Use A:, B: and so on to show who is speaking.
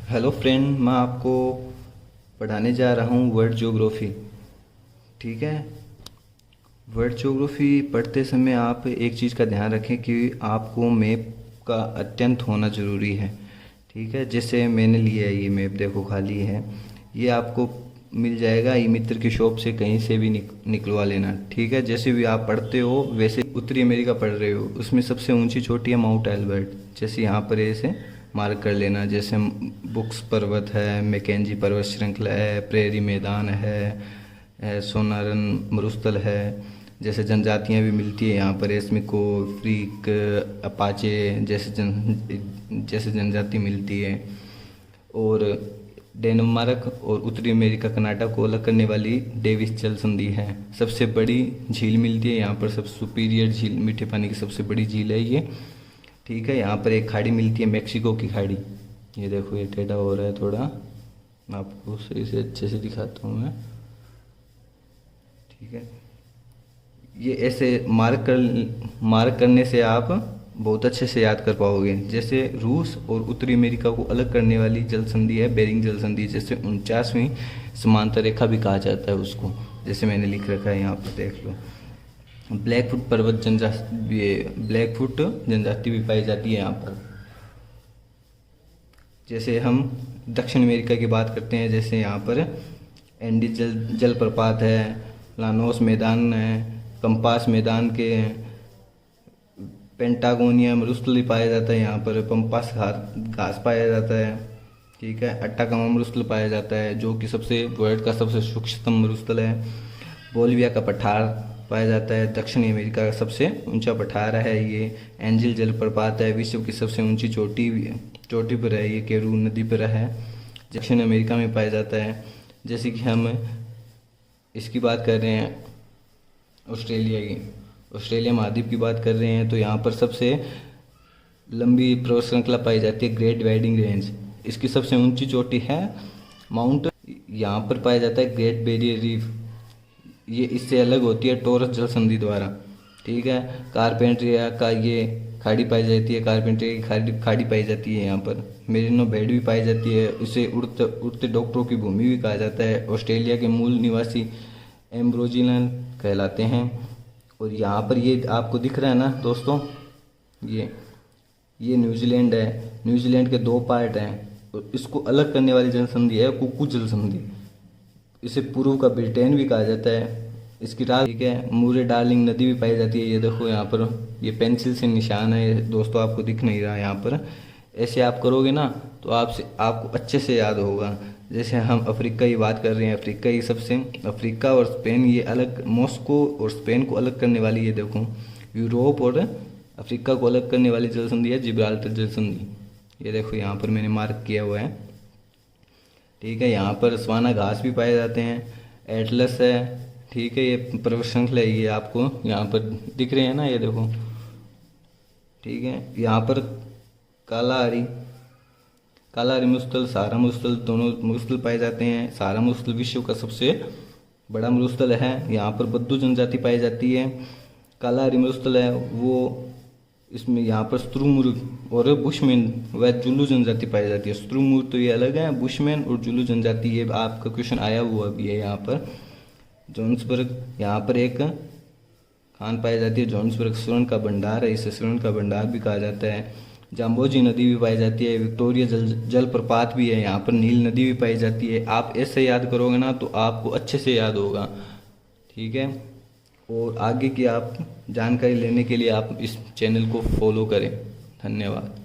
A: Hello friend, मैं आपको पढ़ाने जा रहा हूँ वर्ल्ड ज्योग्राफी। ठीक है। वर्ल्ड ज्योग्राफी पढ़ते समय आप एक चीज़ का ध्यान रखें कि आपको मैप का अत्यंत होना ज़रूरी है। ठीक है। जैसे मैंने लिया है ये मैप, देखो खाली है। ये आपको मिल जाएगा ई मित्र की शॉप से, कहीं से भी निकलवा लेना। ठीक है। जैसे भी आप पढ़ते हो वैसे उत्तरी अमेरिका पढ़ रहे हो, उसमें सबसे ऊंची चोटी है माउंट एल्बर्ट। जैसे यहाँ पर ऐसे मार्क कर लेना। जैसे बुक्स पर्वत है, मैकेंजी पर्वत श्रृंखला है, प्रेरी मैदान है, सोनारन मरुस्थल है। जैसे जनजातियाँ भी मिलती है यहाँ पर, एस्मिको, फ्रीक, अपाचे जैसे जनजाति मिलती है। और डेनमार्क और उत्तरी अमेरिका कनाडा को अलग करने वाली डेविस जल संधि है। सबसे बड़ी झील मिलती है यहाँ पर, सब सुपीरियर झील, मीठे पानी की सबसे बड़ी झील है ये। ठीक है। यहाँ पर एक खाड़ी मिलती है, मैक्सिको की खाड़ी। ये देखो, ये टेढ़ा हो रहा है थोड़ा, मैं आपको सही से अच्छे से दिखाता हूँ मैं। ठीक है। ये ऐसे मार्क करने से आप बहुत अच्छे से याद कर पाओगे। जैसे रूस और उत्तरी अमेरिका को अलग करने वाली जल संधि है बेरिंग जल संधि, जैसे 49वीं समांतर रेखा भी कहा जाता है उसको। जैसे मैंने लिख रखा है यहाँ पर, देख लो। ब्लैकफुट पर्वत ब्लैकफुट जनजाति भी पाई जाती है यहाँ पर। जैसे हम दक्षिण अमेरिका की बात करते हैं, जैसे यहाँ पर एंडी जलप्रपात है, लानोस मैदान है, कंपास मैदान के पेंटागोनिया मरुस्थल पाया जाता है यहाँ पर, पंपास घास पाया जाता है। ठीक है। अट्टाकामा मरुस्थल पाया जाता है, जो कि सबसे वर्ल्ड का सबसे सूक्ष्मतम मरुस्थल है। बोलिविया का पठार पाया जाता है, दक्षिणी अमेरिका का सबसे ऊंचा पठार है ये। एंजिल जलप्रपात है, विश्व की सबसे ऊंची चोटी पर है ये, केरू नदी पर है, दक्षिण अमेरिका में पाया जाता है। जैसे कि हम इसकी बात कर रहे हैं ऑस्ट्रेलिया की, ऑस्ट्रेलिया महाद्वीप की बात कर रहे हैं, तो यहाँ पर सबसे लंबी पर्वत श्रृंखला पाई जाती है ग्रेट वाइडिंग रेंज। इसकी सबसे ऊंची चोटी है माउंट, यहाँ पर पाया जाता है ग्रेट बैरियर रीफ। ये इससे अलग होती है टॉरस जल संधि द्वारा। ठीक है। कारपेंट्रिया का ये खाड़ी पाई जाती है, कारपेंट्रिया की खाड़ी पाई जाती है यहाँ पर। मेरिनो बेड भी पाई जाती है, इसे उड़ते डॉक्टरों की भूमि भी कहा जाता है। ऑस्ट्रेलिया के मूल निवासी एम्ब्रोजिनल कहलाते हैं। और यहाँ पर ये आपको दिख रहा है ना दोस्तों, ये न्यूजीलैंड है। न्यूजीलैंड के दो पार्ट हैं, और इसको अलग करने वाली जल संधि है कुकू जल संधि। इसे पूर्व का ब्रिटेन भी कहा जाता है। इसकी राज, ठीक है, मूरे डार्लिंग नदी भी पाई जाती है। ये देखो यहाँ पर, ये पेंसिल से निशान है दोस्तों, आपको दिख नहीं रहा यहाँ पर। ऐसे आप करोगे ना तो आपको अच्छे से याद होगा। जैसे हम अफ्रीका की बात कर रहे हैं, अफ्रीका और स्पेन, ये अलग, मॉस्को और स्पेन को अलग करने वाली, ये देखो यूरोप और अफ्रीका को अलग करने वाली जल संधि है जिब्राल्टर जल संधि। ये देखो यहाँ पर मैंने मार्क किया हुआ है। ठीक है। यहाँ पर सवाना घास भी पाए जाते हैं, एटलस है। ठीक है। ये पर्वत श्रृंखला है, ये आपको यहाँ पर दिख रहे हैं ना, ये देखो। ठीक है। यहाँ पर कालाहारी मरुस्थल, सहारा मरुस्थल, दोनों मरुस्थल पाए जाते हैं। सहारा मरुस्थल विश्व का सबसे बड़ा मरुस्थल है। यहाँ पर बद्दू जनजाति पाई जाती है। कालाहारी मरुस्थल है वो, इसमें यहाँ पर स्त्रुमुर और बुशमैन व जुलू जनजाति पाई जाती है। स्त्रुमुर तो ये अलग है, बुशमैन और जुलू जनजाति ये आपका क्वेश्चन आया हुआ भी है। यहाँ पर जोन्सबर्ग, यहाँ पर एक खान पाई जाती है, जोन्सबर्ग स्वर्ण का भंडार है, इसे स्वर्ण का भंडार भी कहा जाता है। जाम्बोजी नदी भी पाई जाती है, विक्टोरिया जलप्रपात भी है, यहाँ पर नील नदी भी पाई जाती है। आप ऐसे याद करोगे ना तो आपको अच्छे से याद होगा। ठीक है। और आगे की आप जानकारी लेने के लिए आप इस चैनल को फॉलो करें। धन्यवाद।